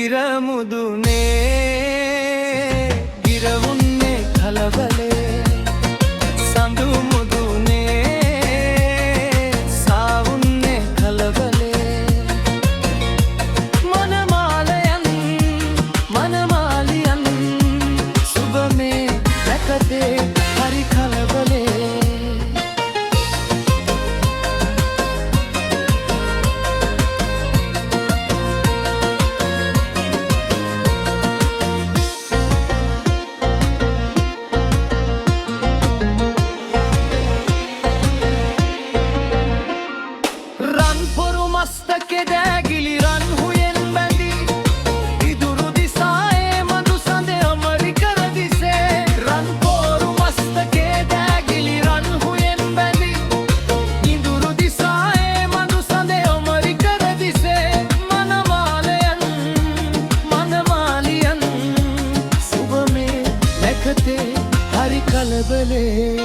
ඉරමුදුනේ ගිරවුන්නේ කලබලේ සඳු මුදුනේ සාවුන්නේ කලබලේ මනමාලියන් සුබමේ දැකතේ හරි කලබලේ මස්තකේ දෑගිලි රන් හුයෙන් බැඳී ඉදුරු දිසායේ මඳු සඳ අමරිකර දිසේ රන් පොරු මස්තකේ දෑගිලි රන් හුයෙන් බැඳී ඉදුරු දිසායේ මඳු සඳ අමරිකර දිසේ මනමාලියන් සුබමේ නැකතේ හරි කලබලේ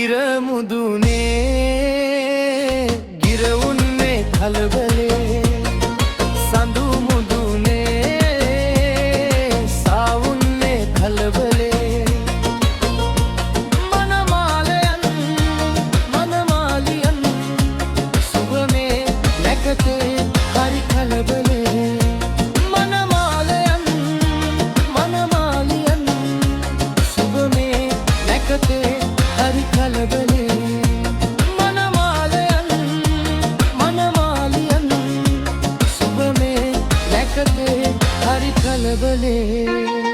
ඉරමුදුනේ ගිරවුන්නේ කලබලේ සඳු මුදුනේ සාවුන්නේ කලබලේ මනමාලියන් සුබමේ නැකතේ හරි කලබලේ මනමාලියන් සුබමේ නැකතේ හරි කලබලේ हरि कलबले।